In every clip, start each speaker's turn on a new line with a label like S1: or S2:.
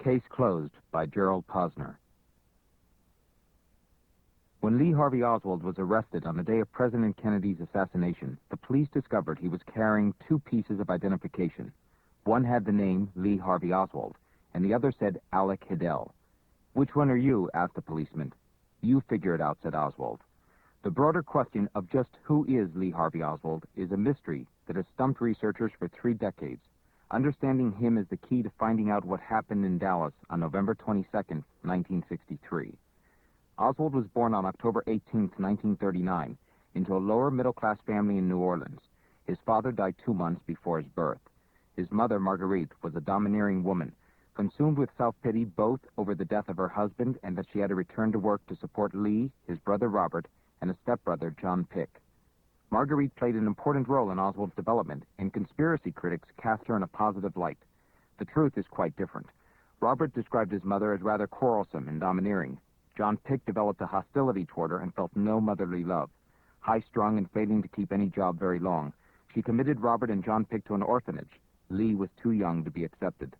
S1: Case closed by Gerald Posner. When Lee Harvey Oswald was arrested on the day of President Kennedy's assassination, the police discovered he was carrying two pieces of identification. One had the name Lee Harvey Oswald, and the other said Alec Hidell. "Which one are you?" asked the policeman. "You figure it out," said Oswald. The broader question of just who is Lee Harvey Oswald is a mystery that has stumped researchers for 3 decades. Understanding him is the key to finding out what happened in Dallas on November 22, 1963. Oswald was born on October 18, 1939, into a lower-middle-class family in New Orleans. His father died 2 months before his birth. His mother, Marguerite, was a domineering woman, consumed with self-pity both over the death of her husband and that she had to return to work to support Lee, his brother Robert, and a stepbrother, John Pick. Marguerite played an important role in Oswald's development, and conspiracy critics cast her in a positive light. The truth is quite different. Robert described his mother as rather quarrelsome and domineering. John Pick developed a hostility toward her and felt no motherly love. High-strung and failing to keep any job very long, she committed Robert and John Pick to an orphanage. Lee was too young to be accepted.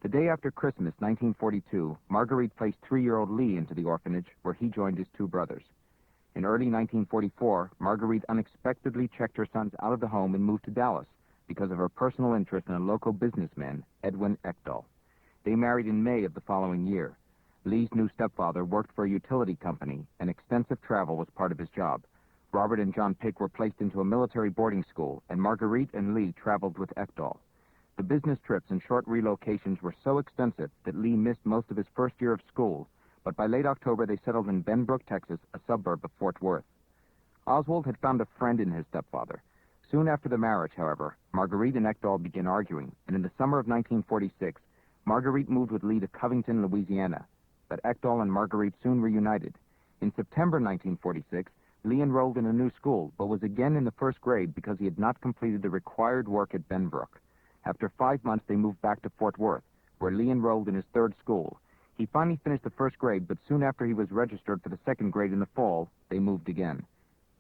S1: The day after Christmas, 1942, Marguerite placed 3-year-old Lee into the orphanage, where he joined his 2 brothers. In early 1944, Marguerite unexpectedly checked her sons out of the home and moved to Dallas because of her personal interest in a local businessman, Edwin Ekdahl. They married in May of the following year. Lee's new stepfather worked for a utility company, and extensive travel was part of his job. Robert and John Pick were placed into a military boarding school, and Marguerite and Lee traveled with Ekdahl. The business trips and short relocations were so extensive that Lee missed most of his first year of school, but by late October they settled in Benbrook, Texas, a suburb of Fort Worth. Oswald had found a friend in his stepfather. Soon after the marriage, however, Marguerite and Ekdahl began arguing, and in the summer of 1946, Marguerite moved with Lee to Covington, Louisiana. But Ekdahl and Marguerite soon reunited. In September 1946, Lee enrolled in a new school, but was again in the 1st grade because he had not completed the required work at Benbrook. After 5 months, they moved back to Fort Worth, where Lee enrolled in his 3rd school. He finally finished the 1st grade, but soon after he was registered for the 2nd grade in the fall, they moved again.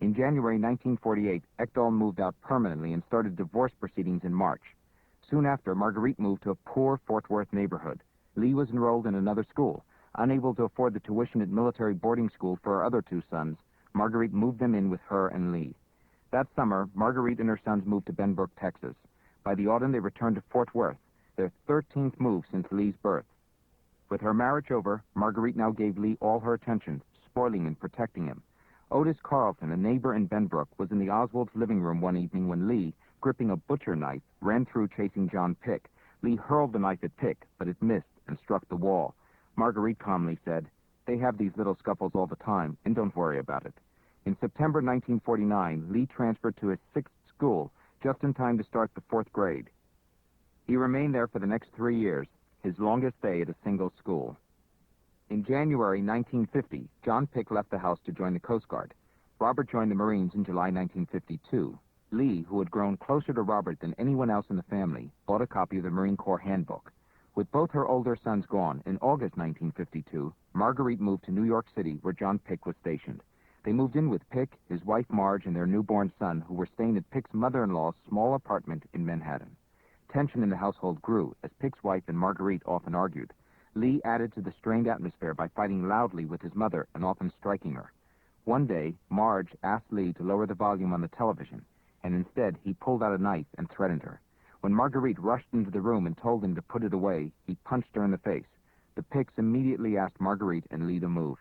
S1: In January 1948, Ekdahl moved out permanently and started divorce proceedings in March. Soon after, Marguerite moved to a poor Fort Worth neighborhood. Lee was enrolled in another school. Unable to afford the tuition at military boarding school for her other 2 sons, Marguerite moved them in with her and Lee. That summer, Marguerite and her sons moved to Benbrook, Texas. By the autumn, they returned to Fort Worth, their 13th move since Lee's birth. With her marriage over, Marguerite now gave Lee all her attention, spoiling and protecting him. Otis Carlson, a neighbor in Benbrook, was in the Oswald's living room one evening when Lee, gripping a butcher knife, ran through chasing John Pick. Lee hurled the knife at Pick, but it missed and struck the wall. Marguerite calmly said, "They have these little scuffles all the time, and don't worry about it." In September 1949, Lee transferred to his 6th school, just in time to start the 4th grade. He remained there for the next 3 years, his longest stay at a single school. In January 1950, John Pick left the house to join the Coast Guard. Robert joined the Marines in July 1952. Lee, who had grown closer to Robert than anyone else in the family, bought a copy of the Marine Corps Handbook. With both her older sons gone, in August 1952, Marguerite moved to New York City, where John Pick was stationed. They moved in with Pick, his wife Marge, and their newborn son, who were staying at Pick's mother-in-law's small apartment in Manhattan. Tension in the household grew, as Pick's wife and Marguerite often argued. Lee added to the strained atmosphere by fighting loudly with his mother and often striking her. One day, Marge asked Lee to lower the volume on the television, and instead he pulled out a knife and threatened her. When Marguerite rushed into the room and told him to put it away, he punched her in the face. The Picks immediately asked Marguerite and Lee to move.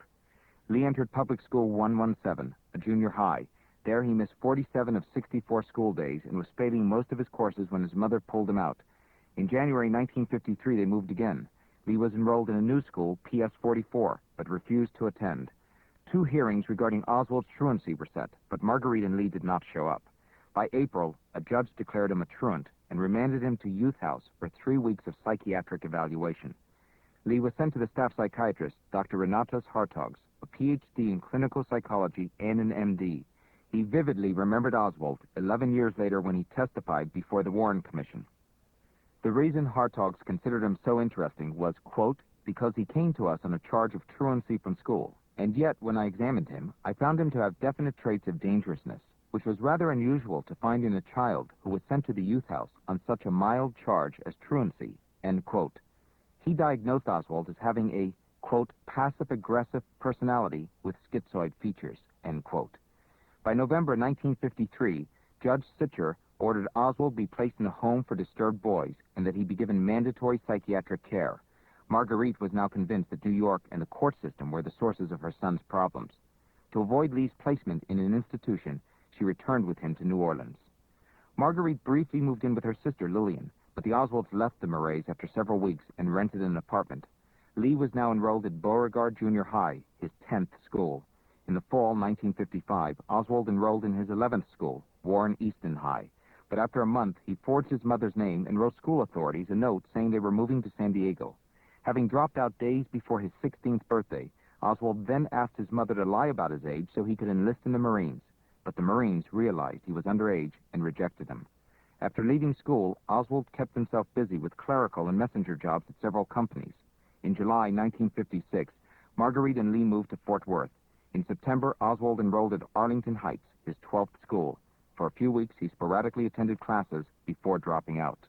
S1: Lee entered public school 117, a junior high. There he missed 47 of 64 school days and was failing most of his courses when his mother pulled him out. In January 1953, they moved again. Lee was enrolled in a new school, PS 44, but refused to attend. 2 hearings regarding Oswald's truancy were set, but Marguerite and Lee did not show up. By April, a judge declared him a truant and remanded him to Youth House for 3 weeks of psychiatric evaluation. Lee was sent to the staff psychiatrist, Dr. Renatus Hartogs, a Ph.D. in clinical psychology and an M.D. He vividly remembered Oswald 11 years later when he testified before the Warren Commission. The reason Hartogs considered him so interesting was, quote, because he came to us on a charge of truancy from school, and yet, when I examined him, I found him to have definite traits of dangerousness, which was rather unusual to find in a child who was sent to the youth house on such a mild charge as truancy, end quote. He diagnosed Oswald as having a, quote, passive-aggressive personality with schizoid features, end quote. By November 1953, Judge Sitcher ordered Oswald be placed in a home for disturbed boys and that he be given mandatory psychiatric care. Marguerite was now convinced that New York and the court system were the sources of her son's problems. To avoid Lee's placement in an institution, she returned with him to New Orleans. Marguerite briefly moved in with her sister, Lillian, but the Oswalds left the Murrays after several weeks and rented an apartment. Lee was now enrolled at Beauregard Junior High, his 10th school. In the fall 1955, Oswald enrolled in his 11th school, Warren Easton High. But after a month, he forged his mother's name and wrote school authorities a note saying they were moving to San Diego. Having dropped out days before his 16th birthday, Oswald then asked his mother to lie about his age so he could enlist in the Marines. But the Marines realized he was underage and rejected him. After leaving school, Oswald kept himself busy with clerical and messenger jobs at several companies. In July 1956, Marguerite and Lee moved to Fort Worth. In September, Oswald enrolled at Arlington Heights, his 12th school. For a few weeks, he sporadically attended classes before dropping out.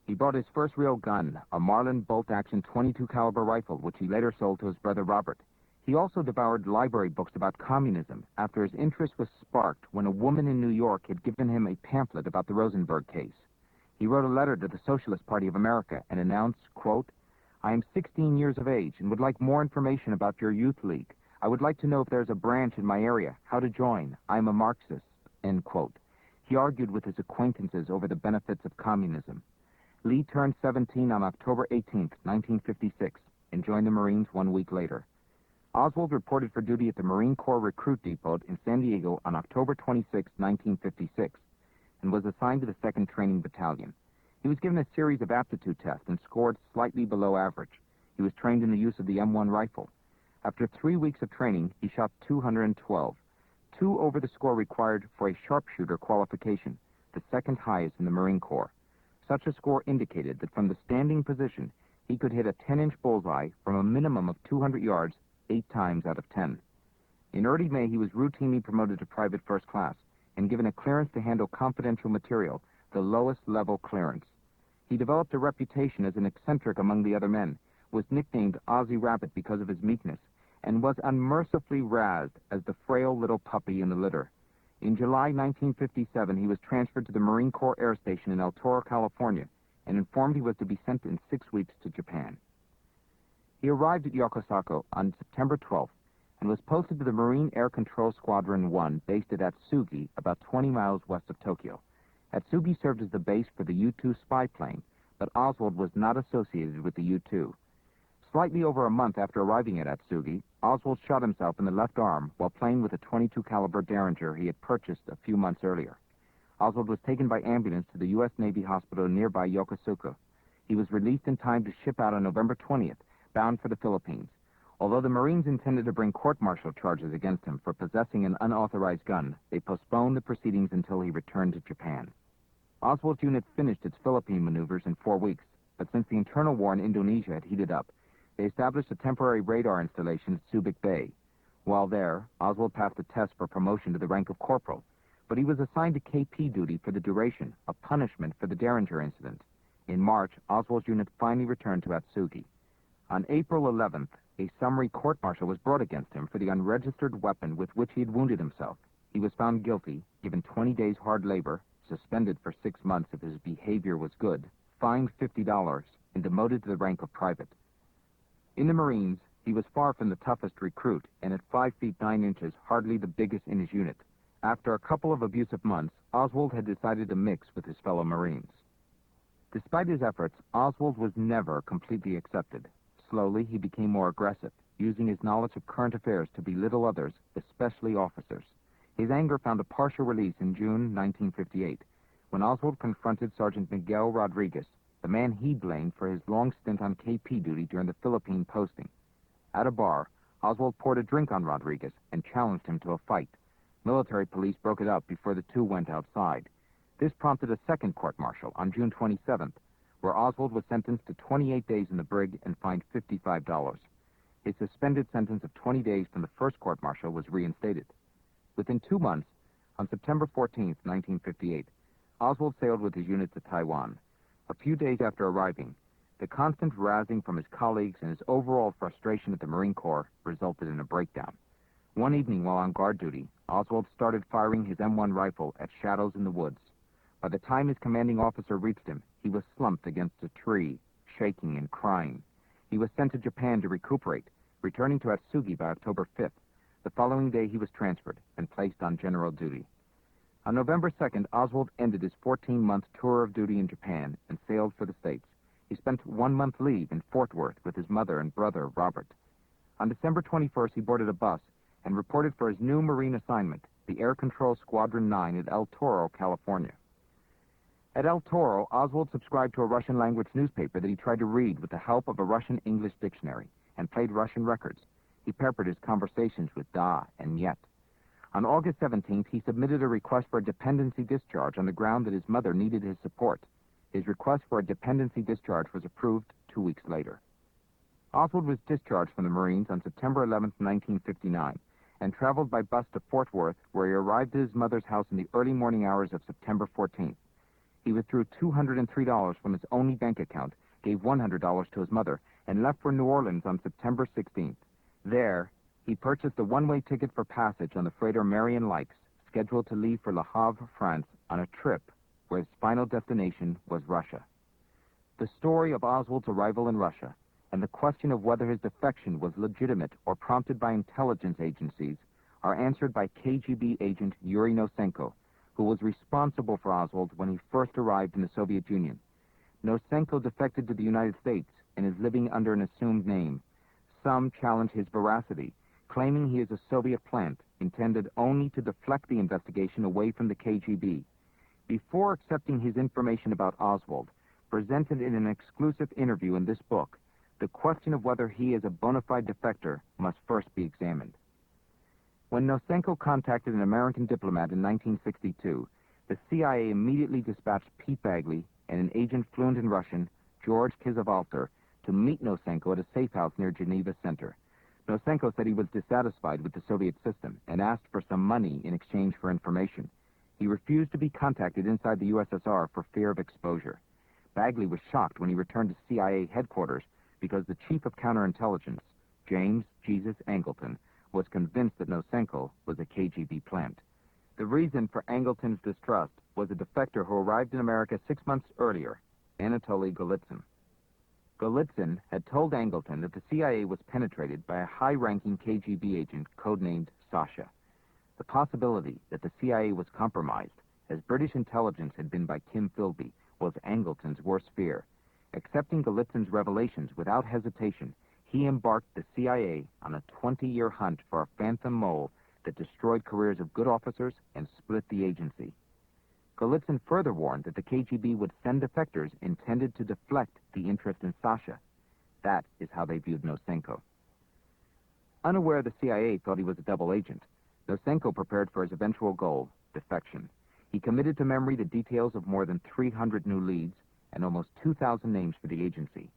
S1: He bought his first real gun, a Marlin bolt-action .22 caliber rifle, which he later sold to his brother Robert. He also devoured library books about communism after his interest was sparked when a woman in New York had given him a pamphlet about the Rosenberg case. He wrote a letter to the Socialist Party of America and announced, quote, "I am 16 years of age and would like more information about your youth league. I would like to know if there's a branch in my area, how to join. I am a Marxist," end quote. He argued with his acquaintances over the benefits of communism. Lee turned 17 on October 18, 1956, and joined the Marines 1 week later. Oswald reported for duty at the Marine Corps Recruit Depot in San Diego on October 26, 1956, and was assigned to the 2nd Training Battalion. He was given a series of aptitude tests and scored slightly below average. He was trained in the use of the M1 rifle. After 3 weeks of training, he shot 212, 2 over the score required for a sharpshooter qualification, the 2nd highest in the Marine Corps. Such a score indicated that from the standing position, he could hit a 10-inch bullseye from a minimum of 200 yards 8 times out of 10. In early May, he was routinely promoted to private first class and given a clearance to handle confidential material, the lowest level clearance. He developed a reputation as an eccentric among the other men, was nicknamed Ozzie Rabbit because of his meekness, and was unmercifully razzed as the frail little puppy in the litter. In July 1957, he was transferred to the Marine Corps Air Station in El Toro, California, and informed he was to be sent in 6 weeks to Japan. He arrived at Yokosuka on September 12th and was posted to the Marine Air Control Squadron 1, based at Atsugi, about 20 miles west of Tokyo. Atsugi served as the base for the U-2 spy plane, but Oswald was not associated with the U-2. Slightly over a month after arriving at Atsugi, Oswald shot himself in the left arm while playing with a .22 caliber Derringer he had purchased a few months earlier. Oswald was taken by ambulance to the U.S. Navy hospital nearby Yokosuka. He was released in time to ship out on November 20th, bound for the Philippines. Although the Marines intended to bring court-martial charges against him for possessing an unauthorized gun, they postponed the proceedings until he returned to Japan. Oswald's unit finished its Philippine maneuvers in 4 weeks, but since the internal war in Indonesia had heated up, they established a temporary radar installation at Subic Bay. While there, Oswald passed a test for promotion to the rank of corporal, but he was assigned to KP duty for the duration, a punishment for the Derringer incident. In March, Oswald's unit finally returned to Atsugi. On April 11th, a summary court-martial was brought against him for the unregistered weapon with which he had wounded himself. He was found guilty, given 20 days hard labor, suspended for 6 months if his behavior was good, fined $50, and demoted to the rank of private. In the Marines, he was far from the toughest recruit, and at 5 feet 9 inches, hardly the biggest in his unit. After a couple of abusive months, Oswald had decided to mix with his fellow Marines. Despite his efforts, Oswald was never completely accepted. Slowly, he became more aggressive, using his knowledge of current affairs to belittle others, especially officers. His anger found a partial release in June 1958, when Oswald confronted Sergeant Miguel Rodriguez, the man he blamed for his long stint on KP duty during the Philippine posting. At a bar, Oswald poured a drink on Rodriguez and challenged him to a fight. Military police broke it up before the two went outside. This prompted a second court-martial on June 27th, where Oswald was sentenced to 28 days in the brig and fined $55. His suspended sentence of 20 days from the first court-martial was reinstated. Within 2 months, on September 14th, 1958, Oswald sailed with his unit to Taiwan. A few days after arriving, The constant razzing from his colleagues and his overall frustration at the Marine Corps resulted in a breakdown. One evening while on guard duty, Oswald started firing his M1 rifle at shadows in the woods. By the time his commanding officer reached him, he was slumped against a tree, shaking and crying. He was sent to Japan to recuperate, returning to Atsugi by October 5th. The following day he was transferred and placed on general duty. On November 2nd, Oswald ended his 14-month tour of duty in Japan and sailed for the States. He spent 1 month leave in Fort Worth with his mother and brother, Robert. On December 21st, he boarded a bus and reported for his new Marine assignment, the Air Control Squadron 9 at El Toro, California. At El Toro, Oswald subscribed to a Russian-language newspaper that he tried to read with the help of a Russian-English dictionary and played Russian records. He peppered his conversations with da and yet. On August 17th, he submitted a request for a dependency discharge on the ground that his mother needed his support. His request for a dependency discharge was approved 2 weeks later. Oswald was discharged from the Marines on September 11, 1959, and traveled by bus to Fort Worth, where he arrived at his mother's house in the early morning hours of September 14th. He withdrew $203 from his only bank account, gave $100 to his mother, and left for New Orleans on September 16th. There, he purchased a one-way ticket for passage on the freighter Marion Likes, scheduled to leave for Le Havre, France, on a trip where his final destination was Russia. The story of Oswald's arrival in Russia and the question of whether his defection was legitimate or prompted by intelligence agencies are answered by KGB agent Yuri Nosenko, who was responsible for Oswald when he first arrived in the Soviet Union. Nosenko defected to the United States and is living under an assumed name. Some challenge his veracity, claiming he is a Soviet plant intended only to deflect the investigation away from the KGB. Before accepting his information about Oswald, presented in an exclusive interview in this book, the question of whether he is a bona fide defector must first be examined. When Nosenko contacted an American diplomat in 1962, the CIA immediately dispatched Pete Bagley and an agent fluent in Russian, George Kizilvalter, to meet Nosenko at a safe house near Geneva Center. Nosenko said he was dissatisfied with the Soviet system and asked for some money in exchange for information. He refused to be contacted inside the USSR for fear of exposure. Bagley was shocked when he returned to CIA headquarters because the chief of counterintelligence, James Jesus Angleton, was convinced that Nosenko was a KGB plant. The reason for Angleton's distrust was a defector who arrived in America 6 months earlier, Anatoly Golitsyn. Golitsyn had told Angleton that the CIA was penetrated by a high-ranking KGB agent codenamed Sasha. The possibility that the CIA was compromised, as British intelligence had been by Kim Philby, was Angleton's worst fear. Accepting Golitsyn's revelations without hesitation, he embarked the CIA on a 20-year hunt for a phantom mole that destroyed careers of good officers and split the agency. Golitsyn further warned that the KGB would send defectors intended to deflect the interest in Sasha. That is how they viewed Nosenko. Unaware the CIA thought he was a double agent, Nosenko prepared for his eventual goal, defection. He committed to memory the details of more than 300 new leads and almost 2,000 names for the agency.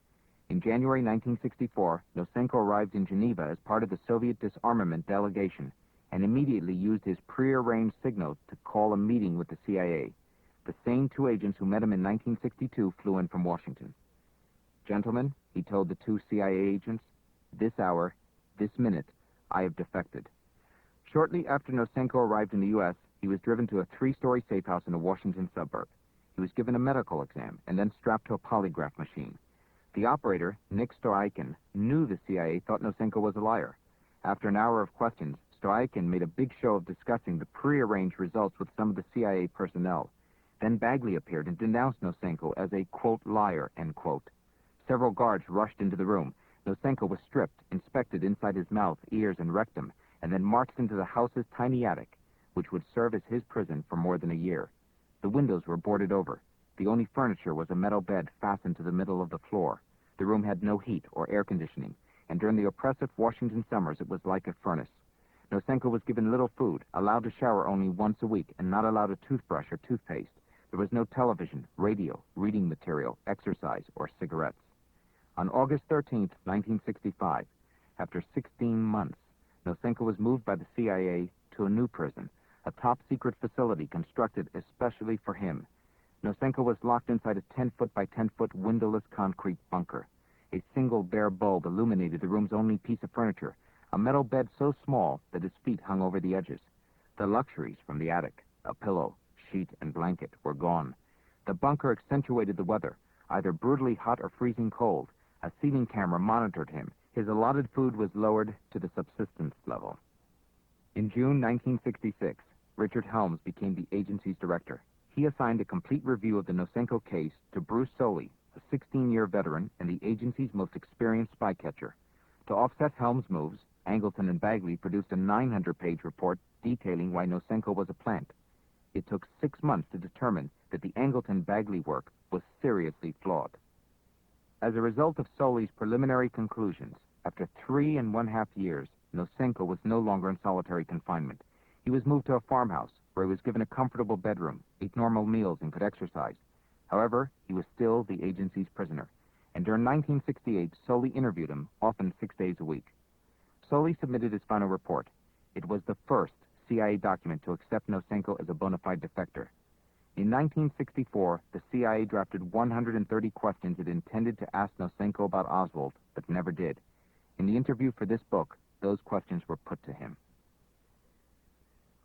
S1: In January 1964, Nosenko arrived in Geneva as part of the Soviet disarmament delegation and immediately used his prearranged signal to call a meeting with the CIA. The same two agents who met him in 1962 flew in from Washington. "Gentlemen," he told the two CIA agents, "this hour, this minute, I have defected." Shortly after Nosenko arrived in the U.S., he was driven to a 3-story safe house in a Washington suburb. He was given a medical exam and then strapped to a polygraph machine. The operator, Nick Stoikin, knew the CIA thought Nosenko was a liar. After an hour of questions, Stoikin made a big show of discussing the prearranged results with some of the CIA personnel. Then Bagley appeared and denounced Nosenko as a, quote, liar, end quote. Several guards rushed into the room. Nosenko was stripped, inspected inside his mouth, ears, and rectum, and then marched into the house's tiny attic, which would serve as his prison for more than a year. The windows were boarded over. The only furniture was a metal bed fastened to the middle of the floor. The room had no heat or air conditioning, and during the oppressive Washington summers, it was like a furnace. Nosenko was given little food, allowed to shower only once a week, and not allowed a toothbrush or toothpaste. There was no television, radio, reading material, exercise, or cigarettes. On August 13th, 1965, after 16 months, Nosenko was moved by the CIA to a new prison, a top-secret facility constructed especially for him. Nosenko was locked inside a 10-foot by 10-foot windowless concrete bunker. A single bare bulb illuminated the room's only piece of furniture, a metal bed so small that his feet hung over the edges. The luxuries from the attic, a pillow, sheet, and blanket, were gone. The bunker accentuated the weather, either brutally hot or freezing cold. A ceiling camera monitored him. His allotted food was lowered to the subsistence level. In June 1966, Richard Helms became the agency's director. He assigned a complete review of the Nosenko case to Bruce Soley, a 16-year veteran and the agency's most experienced spy catcher. To offset Helms' moves, Angleton and Bagley produced a 900-page report detailing why Nosenko was a plant. It took 6 months to determine that the Angleton-Bagley work was seriously flawed. As a result of Soley's preliminary conclusions, after 3.5 years, Nosenko was no longer in solitary confinement. He was moved to a farmhouse, where he was given a comfortable bedroom, ate normal meals, and could exercise. However, he was still the agency's prisoner, and during 1968, Soley interviewed him, often 6 days a week. Soley submitted his final report. It was the first CIA document to accept Nosenko as a bona fide defector. In 1964, the CIA drafted 130 questions it intended to ask Nosenko about Oswald, but never did. In the interview for this book, those questions were put to him.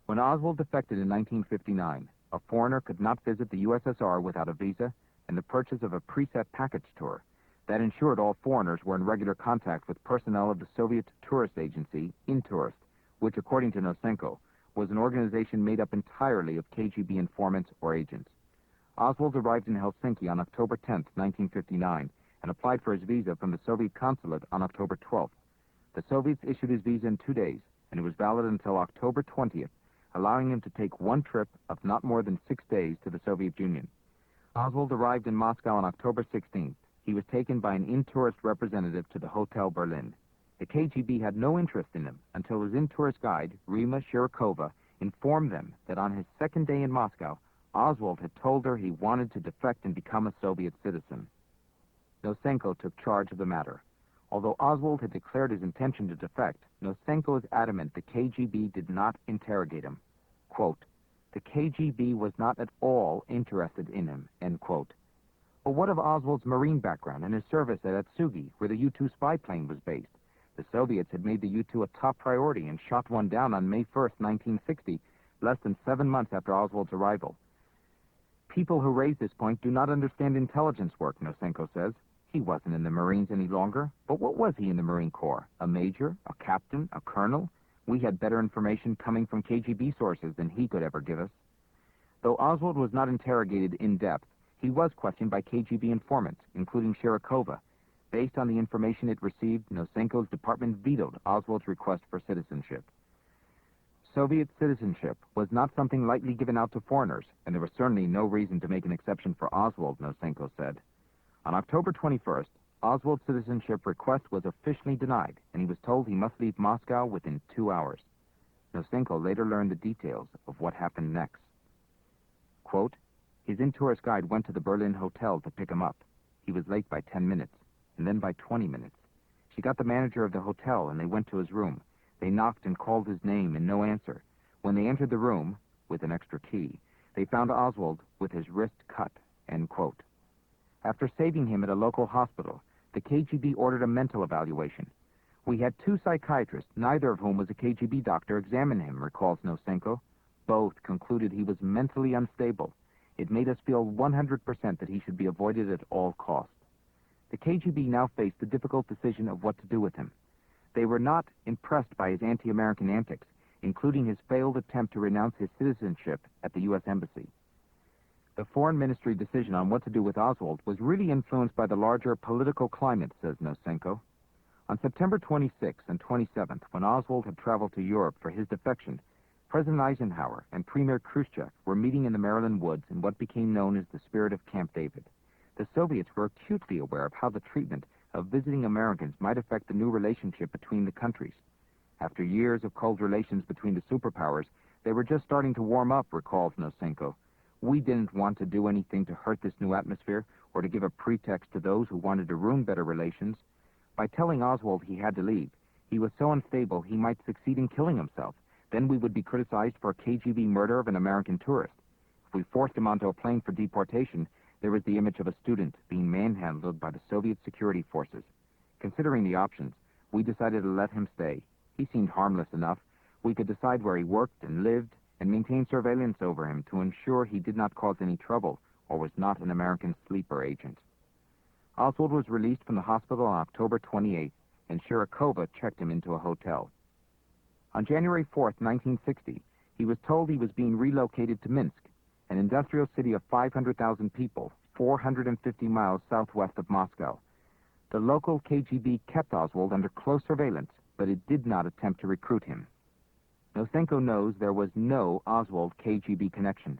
S1: When Oswald defected in 1959, a foreigner could not visit the USSR without a visa and the purchase of a preset package tour. That ensured all foreigners were in regular contact with personnel of the Soviet tourist agency, Intourist, which, according to Nosenko, was an organization made up entirely of KGB informants or agents. Oswald arrived in Helsinki on October 10, 1959, and applied for his visa from the Soviet consulate on October 12th. The Soviets issued his visa in 2 days, and it was valid until October 20th, allowing him to take one trip of not more than 6 days to the Soviet Union. Oswald arrived in Moscow on October 16th. He was taken by an Intourist representative to the Hotel Berlin. The KGB had no interest in him until his Intourist guide, Rima Shirokova, informed them that on his second day in Moscow, Oswald had told her he wanted to defect and become a Soviet citizen. Nosenko took charge of the matter. Although Oswald had declared his intention to defect, Nosenko is adamant the KGB did not interrogate him. Quote, "The KGB was not at all interested in him," end quote. But what of Oswald's Marine background and his service at Atsugi, where the U-2 spy plane was based? The Soviets had made the U-2 a top priority and shot one down on May 1st, 1960, less than 7 months after Oswald's arrival. People who raise this point do not understand intelligence work, Nosenko says. He wasn't in the Marines any longer, but what was he in the Marine Corps? A major? A captain? A colonel? We had better information coming from KGB sources than he could ever give us. Though Oswald was not interrogated in depth, he was questioned by KGB informants, including Shirokova. Based on the information it received, Nosenko's department vetoed Oswald's request for citizenship. Soviet citizenship was not something lightly given out to foreigners, and there was certainly no reason to make an exception for Oswald, Nosenko said. On October 21st, Oswald's citizenship request was officially denied, and he was told he must leave Moscow within 2 hours. Nosenko later learned the details of what happened next. Quote, "His Intourist guide went to the Berlin hotel to pick him up. He was late by 10 minutes, and then by 20 minutes. She got the manager of the hotel, and they went to his room. They knocked and called his name, and no answer. When they entered the room, with an extra key, they found Oswald with his wrist cut," end quote. After saving him at a local hospital, the KGB ordered a mental evaluation. "We had 2 psychiatrists, neither of whom was a KGB doctor, examine him," recalls Nosenko. "Both concluded he was mentally unstable. It made us feel 100% that he should be avoided at all costs." The KGB now faced the difficult decision of what to do with him. They were not impressed by his anti-American antics, including his failed attempt to renounce his citizenship at the U.S. Embassy. The Foreign Ministry decision on what to do with Oswald was really influenced by the larger political climate, says Nosenko. On September 26th and 27th, when Oswald had traveled to Europe for his defection, President Eisenhower and Premier Khrushchev were meeting in the Maryland woods in what became known as the spirit of Camp David. The Soviets were acutely aware of how the treatment of visiting Americans might affect the new relationship between the countries. After years of cold relations between the superpowers, they were just starting to warm up, recalls Nosenko. "We didn't want to do anything to hurt this new atmosphere or to give a pretext to those who wanted to ruin better relations. By telling Oswald he had to leave, he was so unstable he might succeed in killing himself. Then we would be criticized for a KGB murder of an American tourist. If If we forced him onto a plane for deportation, there was the image of a student being manhandled by the Soviet security forces. Considering the options, we decided to let him stay. He seemed harmless enough. We could decide where he worked and lived and maintain surveillance over him to ensure he did not cause any trouble or was not an American sleeper agent. Oswald was released from the hospital on October 28th, and Shirokova checked him into a hotel. On January 4th, 1960, he was told he was being relocated to Minsk, an industrial city of 500,000 people, 450 miles southwest of Moscow. The local KGB kept Oswald under close surveillance, but it did not attempt to recruit him. Nosenko knows there was no Oswald KGB connection.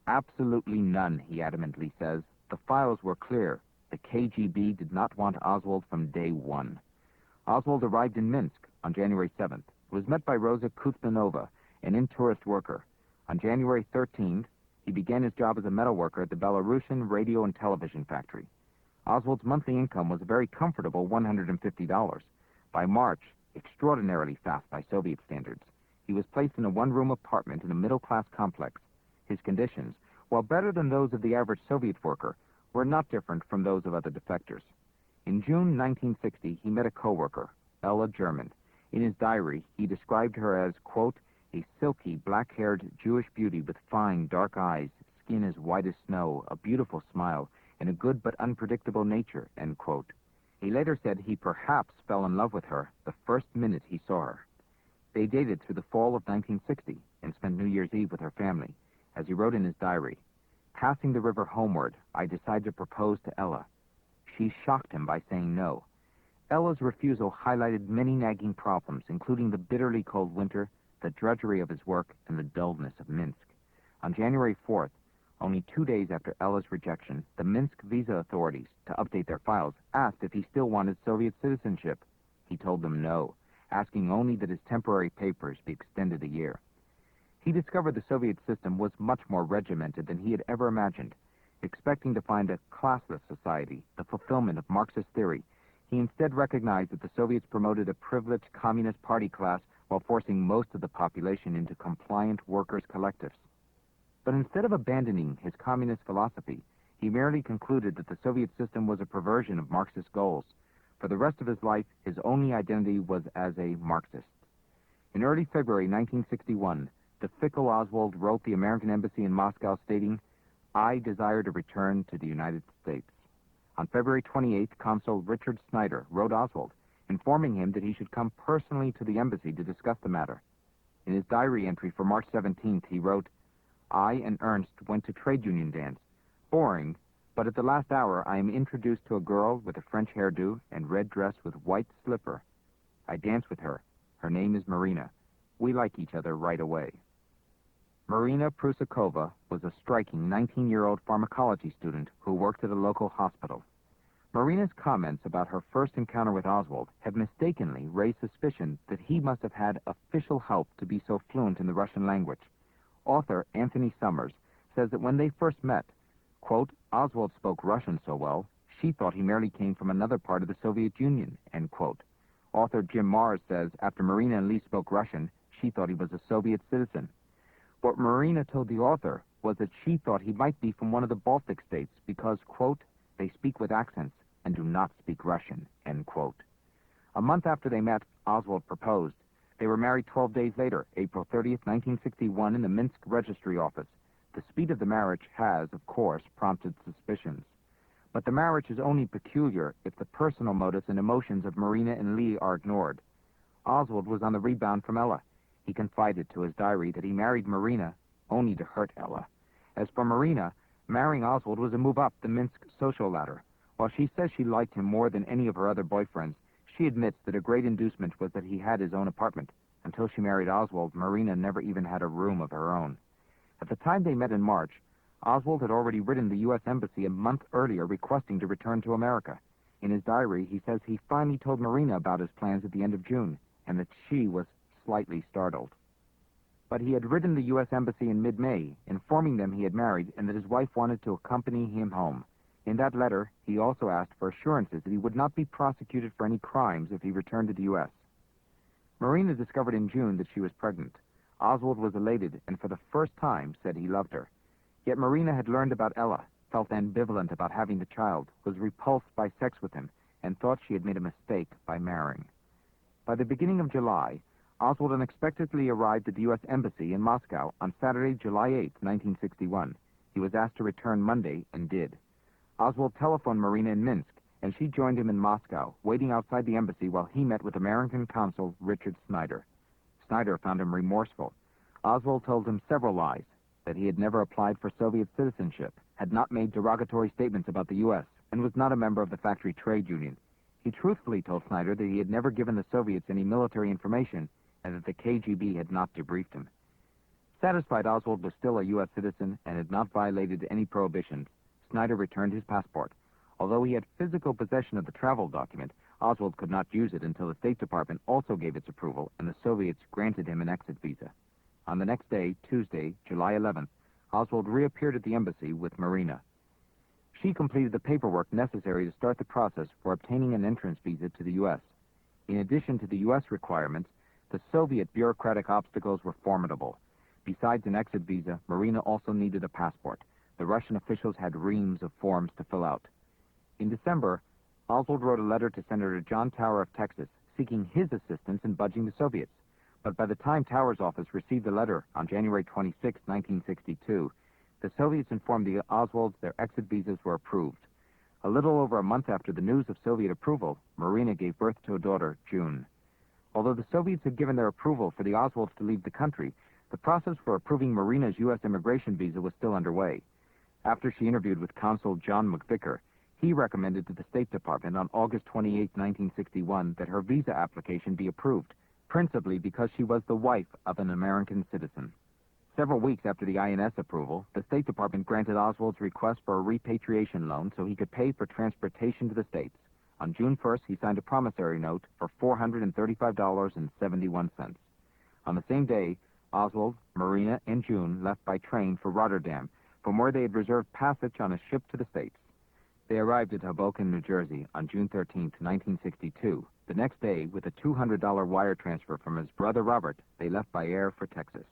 S1: Absolutely none, he adamantly says. The files were clear. The KGB did not want Oswald from day one. Oswald arrived in Minsk on January 7th. Was met by Rosa Kuzmanova, an in-tourist worker. On January 13th, he began his job as a metal worker at the Belarusian radio and television factory. Oswald's monthly income was a very comfortable $150. By March, extraordinarily fast by Soviet standards, he was placed in a one-room apartment in a middle-class complex. His conditions, while better than those of the average Soviet worker, were not different from those of other defectors. In June 1960, he met a co-worker, Ella German. In his diary, he described her as, quote, a silky, black-haired Jewish beauty with fine, dark eyes, skin as white as snow, a beautiful smile, and a good but unpredictable nature, end quote. He later said he perhaps fell in love with her the first minute he saw her. They dated through the fall of 1960 and spent New Year's Eve with her family. As he wrote in his diary, passing the river homeward, I decided to propose to Ella. She shocked him by saying no. Ella's refusal highlighted many nagging problems, including the bitterly cold winter, the drudgery of his work, and the dullness of Minsk. On January 4th, only 2 days after Ella's rejection, the Minsk visa authorities, to update their files, asked if he still wanted Soviet citizenship. He told them no, asking only that his temporary papers be extended a year. He discovered the Soviet system was much more regimented than he had ever imagined. Expecting to find a classless society, the fulfillment of Marxist theory, he instead recognized that the Soviets promoted a privileged Communist Party class while forcing most of the population into compliant workers' collectives. But instead of abandoning his communist philosophy, he merely concluded that the Soviet system was a perversion of Marxist goals. For the rest of his life, his only identity was as a Marxist. In early February 1961, the fickle Oswald wrote the American embassy in Moscow stating, I desire to return to the United States. On February 28th, Consul Richard Snyder wrote Oswald, informing him that he should come personally to the embassy to discuss the matter. In his diary entry for March 17th, he wrote, I and Ernst went to trade union dance. Boring, but at the last hour I am introduced to a girl with a French hairdo and red dress with white slipper. I dance with her. Her name is Marina. We like each other right away. Marina Prusakova was a striking 19-year-old pharmacology student who worked at a local hospital. Marina's comments about her first encounter with Oswald had mistakenly raised suspicion that he must have had official help to be so fluent in the Russian language. Author Anthony Summers says that when they first met, quote, Oswald spoke Russian so well, she thought he merely came from another part of the Soviet Union, end quote. Author Jim Mars says after Marina and Lee spoke Russian, she thought he was a Soviet citizen. What Marina told the author was that she thought he might be from one of the Baltic states because, quote, they speak with accents and do not speak Russian, end quote. A month after they met, Oswald proposed. They were married 12 days later, April 30th, 1961, in the Minsk registry office. The speed of the marriage has, of course, prompted suspicions. But the marriage is only peculiar if the personal motives and emotions of Marina and Lee are ignored. Oswald was on the rebound from Ella. He confided to his diary that he married Marina only to hurt Ella. As for Marina, marrying Oswald was a move up the Minsk social ladder. While she says she liked him more than any of her other boyfriends, she admits that a great inducement was that he had his own apartment. Until she married Oswald, Marina never even had a room of her own. At the time they met in March, Oswald had already written the U.S. Embassy a month earlier requesting to return to America. In his diary, he says he finally told Marina about his plans at the end of June, and that she was slightly startled. But he had written the U.S. Embassy in mid-May, informing them he had married and that his wife wanted to accompany him home. In that letter, he also asked for assurances that he would not be prosecuted for any crimes if he returned to the U.S. Marina discovered in June that she was pregnant. Oswald was elated and for the first time said he loved her. Yet Marina had learned about Ella, felt ambivalent about having the child, was repulsed by sex with him, and thought she had made a mistake by marrying. By the beginning of July, Oswald unexpectedly arrived at the U.S. Embassy in Moscow on Saturday, July 8, 1961. He was asked to return Monday and did. Oswald telephoned Marina in Minsk, and she joined him in Moscow, waiting outside the embassy while he met with American consul Richard Snyder. Snyder found him remorseful. Oswald told him several lies, that he had never applied for Soviet citizenship, had not made derogatory statements about the U.S., and was not a member of the factory trade union. He truthfully told Snyder that he had never given the Soviets any military information and that the KGB had not debriefed him. Satisfied Oswald was still a U.S. citizen and had not violated any prohibitions, Snyder returned his passport. Although he had physical possession of the travel document, Oswald could not use it until the State Department also gave its approval and the Soviets granted him an exit visa. On the next day, Tuesday, July 11th, Oswald reappeared at the embassy with Marina. She completed the paperwork necessary to start the process for obtaining an entrance visa to the U.S. In addition to the U.S. requirements, the Soviet bureaucratic obstacles were formidable. Besides an exit visa, Marina also needed a passport. The Russian officials had reams of forms to fill out. In December, Oswald wrote a letter to Senator John Tower of Texas, seeking his assistance in budging the Soviets. But by the time Tower's office received the letter on January 26, 1962, the Soviets informed the Oswalds their exit visas were approved. A little over a month after the news of Soviet approval, Marina gave birth to a daughter, June. Although the Soviets had given their approval for the Oswalds to leave the country, the process for approving Marina's U.S. immigration visa was still underway. After she interviewed with Consul John McVicker, he recommended to the State Department on August 28, 1961, that her visa application be approved, principally because she was the wife of an American citizen. Several weeks after the INS approval, the State Department granted Oswald's request for a repatriation loan so he could pay for transportation to the States. On June 1st, he signed a promissory note for $435.71. On the same day, Oswald, Marina, and June left by train for Rotterdam, from where they had reserved passage on a ship to the States. They arrived at Hoboken, New Jersey on June 13, 1962. The next day, with a $200 wire transfer from his brother Robert, they left by air for Texas.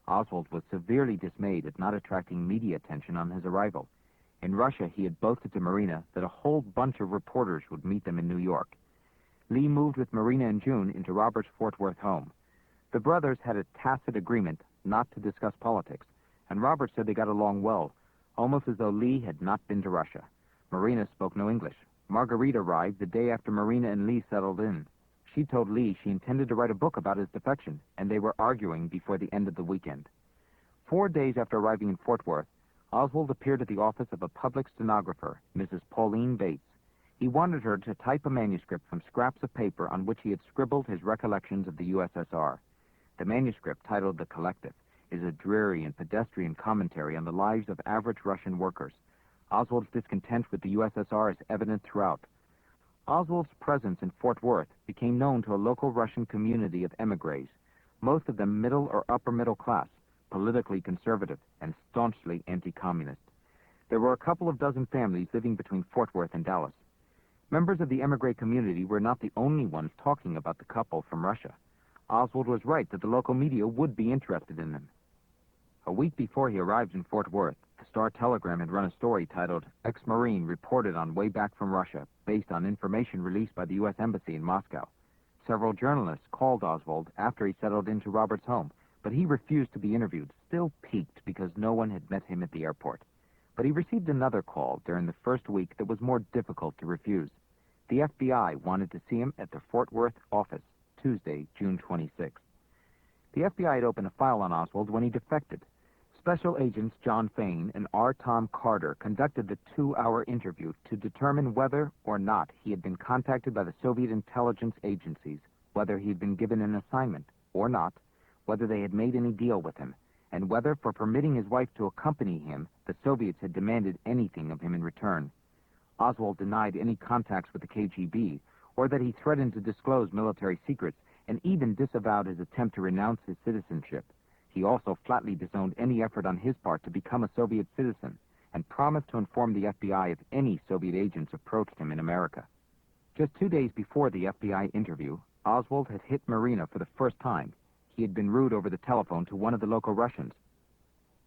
S1: Oswald was severely dismayed at not attracting media attention on his arrival. In Russia, he had boasted to Marina that a whole bunch of reporters would meet them in New York. Lee moved with Marina and June into Robert's Fort Worth home. The brothers had a tacit agreement not to discuss politics, and Robert said they got along well, almost as though Lee had not been to Russia. Marina spoke no English. Marguerite arrived the day after Marina and Lee settled in. She told Lee she intended to write a book about his defection, and they were arguing before the end of the weekend. 4 days after arriving in Fort Worth, Oswald appeared at the office of a public stenographer, Mrs. Pauline Bates. He wanted her to type a manuscript from scraps of paper on which he had scribbled his recollections of the USSR. The manuscript, titled The Collective, is a dreary and pedestrian commentary on the lives of average Russian workers. Oswald's discontent with the USSR is evident throughout. Oswald's presence in Fort Worth became known to a local Russian community of emigres, most of them middle or upper middle class, politically conservative, and staunchly anti-communist. There were a couple of dozen families living between Fort Worth and Dallas. Members of the emigre community were not the only ones talking about the couple from Russia. Oswald was right that the local media would be interested in them. A week before he arrived in Fort Worth, the Star-Telegram had run a story titled "Ex-Marine Reported on Way Back from Russia," based on information released by the U.S. Embassy in Moscow. Several journalists called Oswald after he settled into Robert's home, but he refused to be interviewed, still piqued because no one had met him at the airport. But he received another call during the first week that was more difficult to refuse. The FBI wanted to see him at the Fort Worth office, Tuesday, June 26th. The FBI had opened a file on Oswald when he defected. Special agents John Fain and R. Tom Carter conducted the 2-hour interview to determine whether or not he had been contacted by the Soviet intelligence agencies, whether he had been given an assignment or not, whether they had made any deal with him, and whether, for permitting his wife to accompany him, the Soviets had demanded anything of him in return. Oswald denied any contacts with the KGB, or that he threatened to disclose military secrets, and even disavowed his attempt to renounce his citizenship. He also flatly disowned any effort on his part to become a Soviet citizen, and promised to inform the FBI if any Soviet agents approached him in America. Just 2 days before the FBI interview, Oswald had hit Marina for the first time. He had been rude over the telephone to one of the local Russians.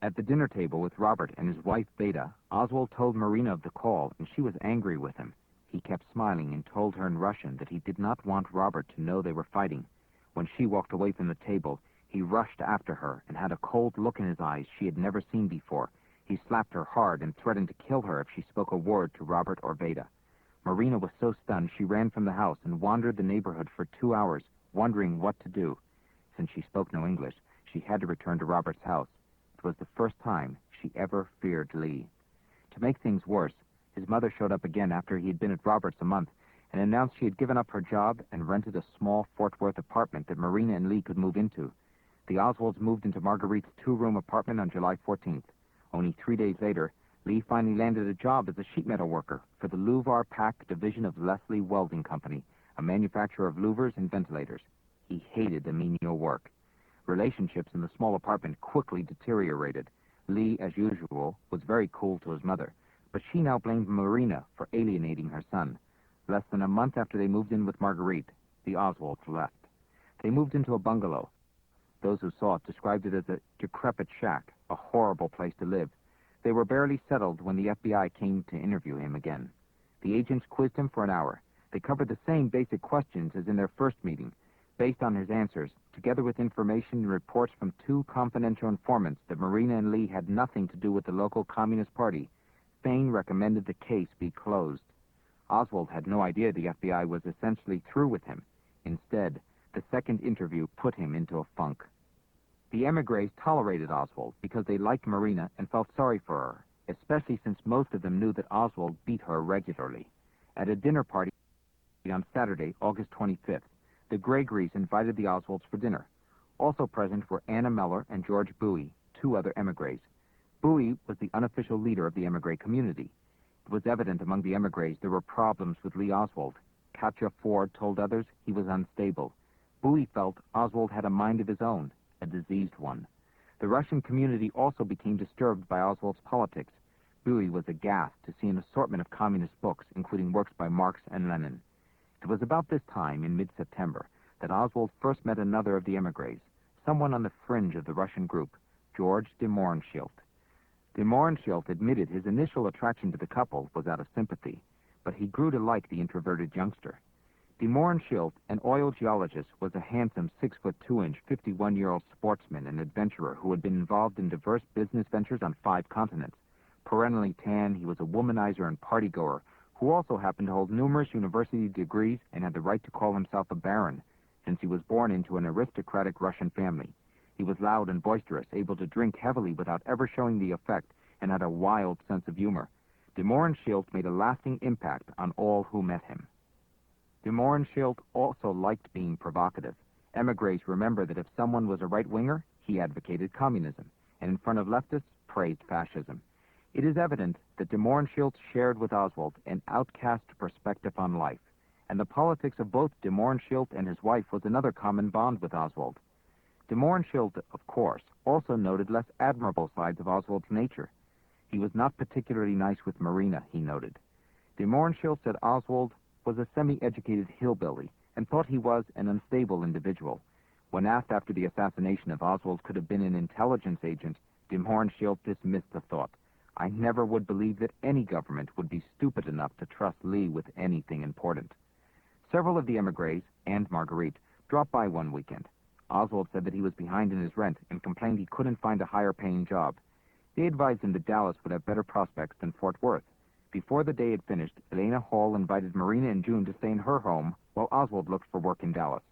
S1: At the dinner table with Robert and his wife Beta, Oswald told Marina of the call, and she was angry with him. He kept smiling and told her in Russian that he did not want Robert to know they were fighting. When she walked away from the table, he rushed after her and had a cold look in his eyes she had never seen before. He slapped her hard and threatened to kill her if she spoke a word to Robert or Beta. Marina was so stunned she ran from the house and wandered the neighborhood for 2 hours, wondering what to do. Since she spoke no English, she had to return to Robert's house. It was the first time she ever feared Lee. To make things worse, his mother showed up again after he had been at Robert's a month and announced she had given up her job and rented a small Fort Worth apartment that Marina and Lee could move into. The Oswalds moved into Marguerite's 2-room apartment on July 14th. Only 3 days later, Lee finally landed a job as a sheet metal worker for the Louvar-Pack division of Leslie Welding Company, a manufacturer of louvers and ventilators. He hated the menial work. Relationships in the small apartment quickly deteriorated. Lee, as usual, was very cool to his mother, but she now blamed Marina for alienating her son. Less than a month after they moved in with Marguerite, the Oswalds left. They moved into a bungalow. Those who saw it described it as a decrepit shack, a horrible place to live. They were barely settled when the FBI came to interview him again. The agents quizzed him for an hour. They covered the same basic questions as in their first meeting. Based on his answers, together with information and reports from 2 confidential informants that Marina and Lee had nothing to do with the local Communist Party, Spain recommended the case be closed. Oswald had no idea the FBI was essentially through with him. Instead, the second interview put him into a funk. The emigres tolerated Oswald because they liked Marina and felt sorry for her, especially since most of them knew that Oswald beat her regularly. At a dinner party on Saturday, August 25th, the Gregories invited the Oswalds for dinner. Also present were Anna Meller and George Bowie, 2 other emigres. Bowie was the unofficial leader of the emigre community. It was evident among the emigres there were problems with Lee Oswald. Katja Ford told others he was unstable. Bowie felt Oswald had a mind of his own, a diseased one. The Russian community also became disturbed by Oswald's politics. Bowie was aghast to see an assortment of communist books, including works by Marx and Lenin. It was about this time, in mid-September, that Oswald first met another of the emigres, someone on the fringe of the Russian group, George de Mohrenschildt. De Mohrenschildt admitted his initial attraction to the couple was out of sympathy, but he grew to like the introverted youngster. De Mohrenschildt, an oil geologist, was a handsome 6'2", 51-year-old sportsman and adventurer who had been involved in diverse business ventures on 5 continents. Perennially tan, he was a womanizer and partygoer who also happened to hold numerous university degrees and had the right to call himself a baron, since he was born into an aristocratic Russian family. He was loud and boisterous, able to drink heavily without ever showing the effect, and had a wild sense of humor. De Mohrenschildt made a lasting impact on all who met him. De Mohrenschildt also liked being provocative. Emigres remember that if someone was a right-winger, he advocated communism, and in front of leftists, praised fascism. It is evident that de Mohrenschildt shared with Oswald an outcast perspective on life, and the politics of both de Mohrenschildt and his wife was another common bond with Oswald. De Mohrenschildt, of course, also noted less admirable sides of Oswald's nature. He was not particularly nice with Marina, he noted. De Mohrenschildt said Oswald was a semi-educated hillbilly and thought he was an unstable individual. When asked after the assassination if Oswald could have been an intelligence agent, de Mohrenschildt dismissed the thought. I never would believe that any government would be stupid enough to trust Lee with anything important. Several of the emigres, and Marguerite, dropped by one weekend. Oswald said that he was behind in his rent and complained he couldn't find a higher-paying job. They advised him that Dallas would have better prospects than Fort Worth. Before the day had finished, Elena Hall invited Marina and June to stay in her home while Oswald looked for work in Dallas.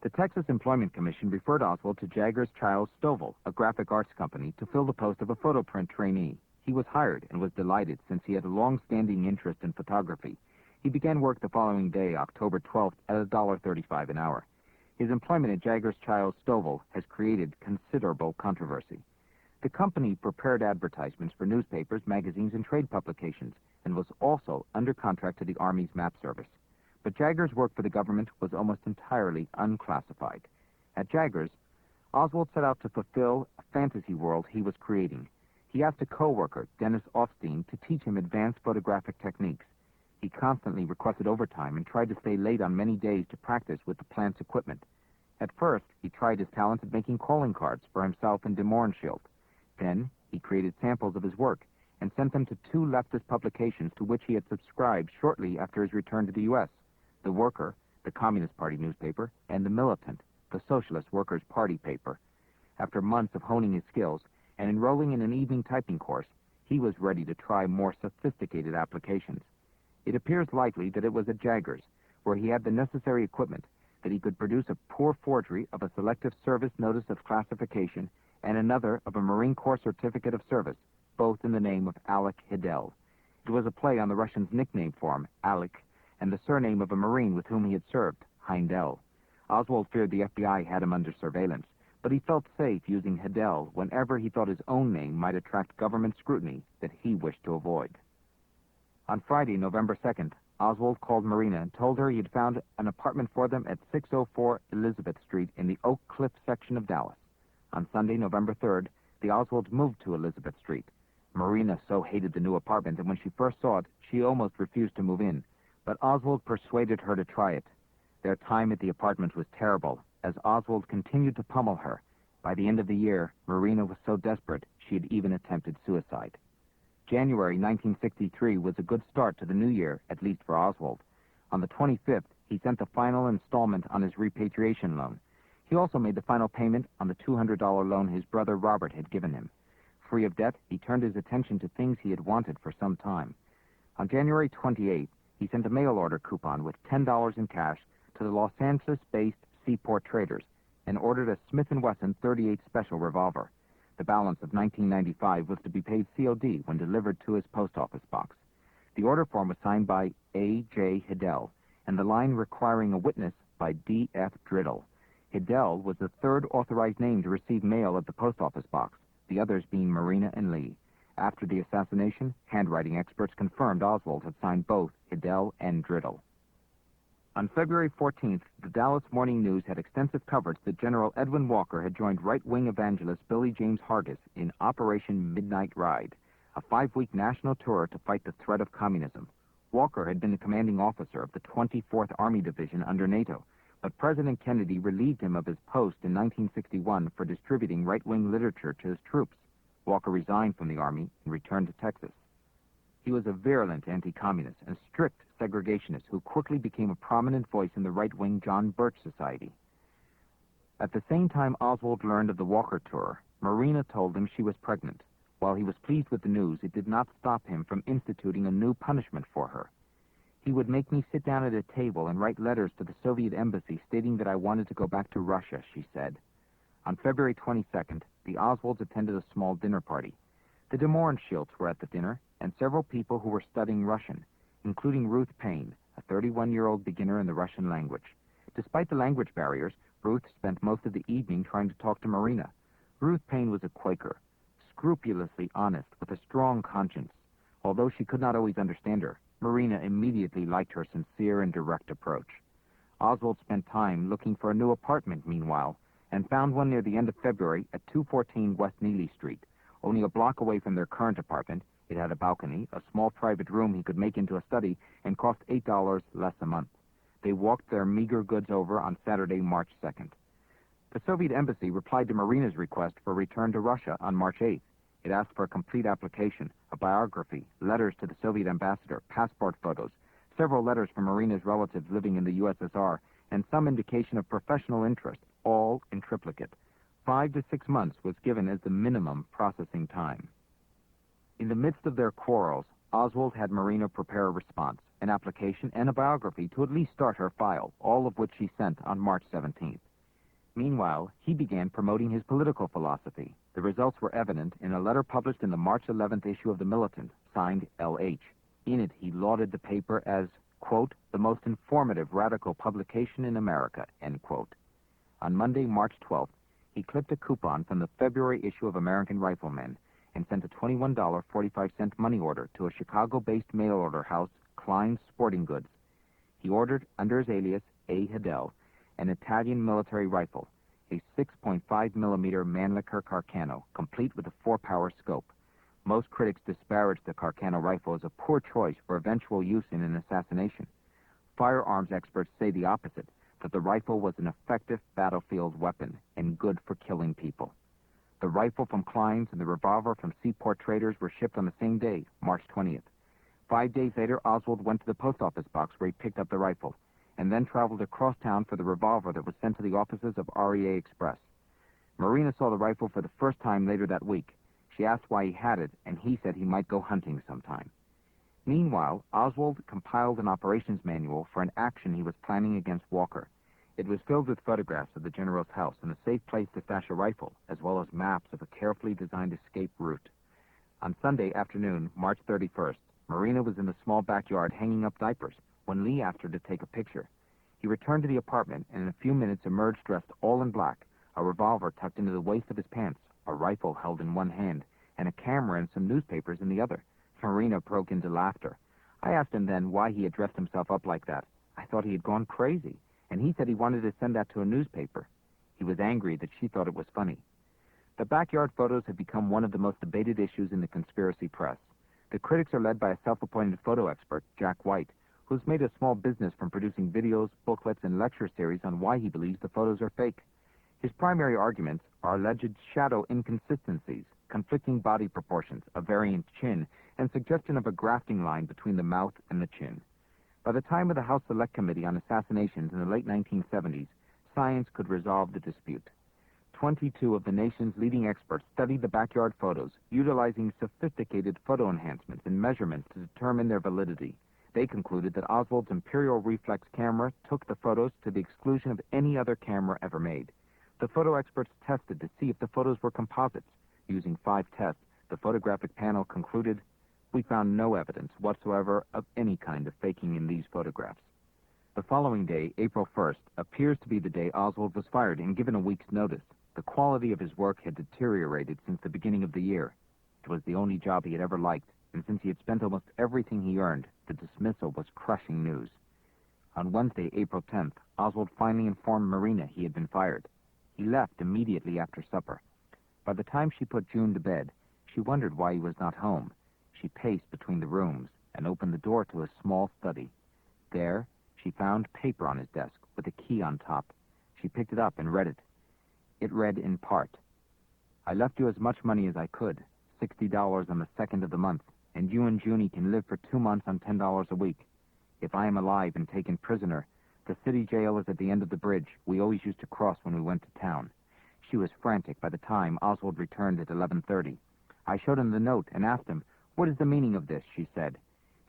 S1: The Texas Employment Commission referred Oswald to Jaggers Childs Stovall, a graphic arts company, to fill the post of a photo print trainee. He was hired and was delighted since he had a long-standing interest in photography. He began work the following day, October 12th, at $1.35 an hour. His employment at Jaggers Childs Stovall has created considerable controversy. The company prepared advertisements for newspapers, magazines, and trade publications, and was also under contract to the Army's map service. But Jaggers' work for the government was almost entirely unclassified. At Jaggers, Oswald set out to fulfill a fantasy world he was creating. He asked a co-worker, Dennis Offstein, to teach him advanced photographic techniques. He constantly requested overtime and tried to stay late on many days to practice with the plant's equipment. At first, he tried his talent at making calling cards for himself and de Mohrenschildt. Then, He created samples of his work and sent them to two leftist publications to which he had subscribed shortly after his return to the U.S., The Worker, the Communist Party newspaper, and The Militant, the Socialist Workers' Party paper. After months of honing his skills and enrolling in an evening typing course, he was ready to try more sophisticated applications. It appears likely that it was at Jaggers, where he had the necessary equipment, that he could produce a poor forgery of a selective service notice of classification and another of a Marine Corps certificate of service, both in the name of Alec Hidell. It was a play on the Russian's nickname for him, Alec, and the surname of a Marine with whom he had served, Heindel. Oswald feared the FBI had him under surveillance, but he felt safe using Hidell whenever he thought his own name might attract government scrutiny that he wished to avoid. On Friday, November 2nd, Oswald called Marina and told her he had found an apartment for them at 604 Elizabeth Street in the Oak Cliff section of Dallas. On Sunday, November 3rd, the Oswalds moved to Elizabeth Street. Marina so hated the new apartment that when she first saw it, she almost refused to move in, but Oswald persuaded her to try it. Their time at the apartment was terrible, as Oswald continued to pummel her. By the end of the year, Marina was so desperate she had even attempted suicide. January 1963 was a good start to the new year, at least for Oswald. On the 25th, he sent the final installment on his repatriation loan. He also made the final payment on the $200 loan his brother Robert had given him. Free of debt, he turned his attention to things he had wanted for some time. On January 28th, he sent a mail order coupon with $10 in cash to the Los Angeles-based Seaport Traders and ordered a Smith & Wesson .38 special revolver. The balance of $19.95 was to be paid COD when delivered to his post office box. The order form was signed by A.J. Hidell, and the line requiring a witness by D.F. Driddle. Hidell was the third authorized name to receive mail at the post office box, the others being Marina and Lee. After the assassination, handwriting experts confirmed Oswald had signed both Hidell and Driddle. On February 14th, the Dallas Morning News had extensive coverage that General Edwin Walker had joined right-wing evangelist Billy James Hargis in Operation Midnight Ride, a 5-week national tour to fight the threat of communism. Walker had been the commanding officer of the 24th Army Division under NATO, but President Kennedy relieved him of his post in 1961 for distributing right-wing literature to his troops. Walker resigned from the Army and returned to Texas. He was a virulent anti-communist and strict segregationist who quickly became a prominent voice in the right-wing John Birch Society. At the same time Oswald learned of the Walker tour, Marina told him she was pregnant. While he was pleased with the news, it did not stop him from instituting a new punishment for her. He would make me sit down at a table and write letters to the Soviet embassy stating that I wanted to go back to Russia, she said. On February 22nd, the Oswalds attended a small dinner party. The de Mohrenschildts were at the dinner, and several people who were studying Russian, including Ruth Payne, a 31-year-old beginner in the Russian language. Despite the language barriers, Ruth spent most of the evening trying to talk to Marina. Ruth Payne was a Quaker, scrupulously honest, with a strong conscience. Although she could not always understand her, Marina immediately liked her sincere and direct approach. Oswald spent time looking for a new apartment, meanwhile, and found one near the end of February at 214 West Neely Street. Only a block away from their current apartment, it had a balcony, a small private room he could make into a study, and cost $8 less a month. They walked their meager goods over on Saturday, March 2nd. The Soviet embassy replied to Marina's request for return to Russia on March 8th. It asked for a complete application, a biography, letters to the Soviet ambassador, passport photos, several letters from Marina's relatives living in the USSR, and some indication of professional interest, all in triplicate. 5 to 6 months was given as the minimum processing time. In the midst of their quarrels, Oswald had Marina prepare a response, an application, and a biography to at least start her file, all of which she sent on March 17th. Meanwhile, he began promoting his political philosophy. The results were evident in a letter published in the March 11th issue of The Militant, signed L.H. In it, he lauded the paper as, quote, the most informative radical publication in America, end quote. On Monday, March 12th, he clipped a coupon from the February issue of American Rifleman and sent a $21.45 money order to a Chicago-based mail-order house, Klein's Sporting Goods. He ordered, under his alias, A. Hidell, an Italian military rifle, a 6.5 millimeter Mannlicher Carcano, complete with a 4-power scope. Most critics disparaged the Carcano rifle as a poor choice for eventual use in an assassination. Firearms experts say the opposite, that the rifle was an effective battlefield weapon and good for killing people. The rifle from Klein's and the revolver from Seaport Traders were shipped on the same day, March 20th. 5 days later, Oswald went to the post office box where he picked up the rifle, and then traveled across town for the revolver that was sent to the offices of REA Express. Marina saw the rifle for the first time later that week. She asked why he had it, and he said he might go hunting sometime. Meanwhile, Oswald compiled an operations manual for an action he was planning against Walker. It was filled with photographs of the general's house and a safe place to stash a rifle, as well as maps of a carefully designed escape route. On Sunday afternoon, March 31st, Marina was in the small backyard hanging up diapers when Lee asked her to take a picture. He returned to the apartment and in a few minutes emerged dressed all in black, a revolver tucked into the waist of his pants, a rifle held in one hand, and a camera and some newspapers in the other. Marina broke into laughter. I asked him then why he had dressed himself up like that. I thought he had gone crazy, and he said he wanted to send that to a newspaper. He was angry that she thought it was funny. The backyard photos have become one of the most debated issues in the conspiracy press. The critics are led by a self-appointed photo expert, Jack White, who's made a small business from producing videos, booklets, and lecture series on why he believes the photos are fake. His primary arguments are alleged shadow inconsistencies, conflicting body proportions, a variant chin, and suggestion of a grafting line between the mouth and the chin. By the time of the House Select Committee on Assassinations in the late 1970s, science could resolve the dispute. 22 of the nation's leading experts studied the backyard photos, utilizing sophisticated photo enhancements and measurements to determine their validity. They concluded that Oswald's Imperial Reflex camera took the photos to the exclusion of any other camera ever made. The photo experts tested to see if the photos were composites. Using 5 tests, the photographic panel concluded, "We found no evidence whatsoever of any kind of faking in these photographs." The following day, April 1st, appears to be the day Oswald was fired and given a week's notice. The quality of his work had deteriorated since the beginning of the year. It was the only job he had ever liked, and since he had spent almost everything he earned, the dismissal was crushing news. On Wednesday, April 10th, Oswald finally informed Marina he had been fired. He left immediately after supper. By the time she put June to bed, she wondered why he was not home. She paced between the rooms and opened the door to a small study. There, she found paper on his desk with a key on top. She picked it up and read it. It read in part, "I left you as much money as I could, $60 on the 2nd of the month, and you and Junie can live for 2 months on $10 a week. If I am alive and taken prisoner, the city jail is at the end of the bridge we always used to cross when we went to town." She was frantic by the time Oswald returned at 11:30. I showed him the note and asked him, "What is the meaning of this?" she said.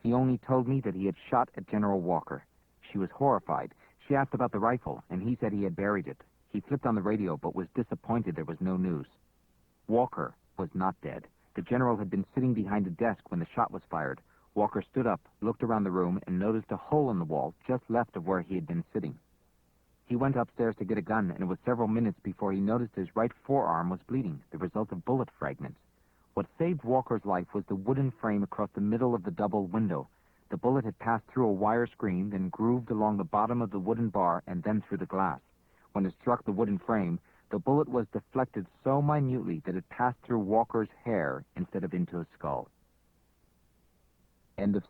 S1: He only told me that he had shot at General Walker. She was horrified. She asked about the rifle, and he said he had buried it. He flipped on the radio, but was disappointed there was no news. Walker was not dead. The general had been sitting behind a desk when the shot was fired. Walker stood up, looked around the room, and noticed a hole in the wall just left of where he had been sitting. He went upstairs to get a gun, and it was several minutes before he noticed his right forearm was bleeding, the result of bullet fragments. What saved Walker's life was the wooden frame across the middle of the double window. The bullet had passed through a wire screen, then grooved along the bottom of the wooden bar, and then through the glass. When it struck the wooden frame, the bullet was deflected so minutely that it passed through Walker's hair instead of into his skull. End of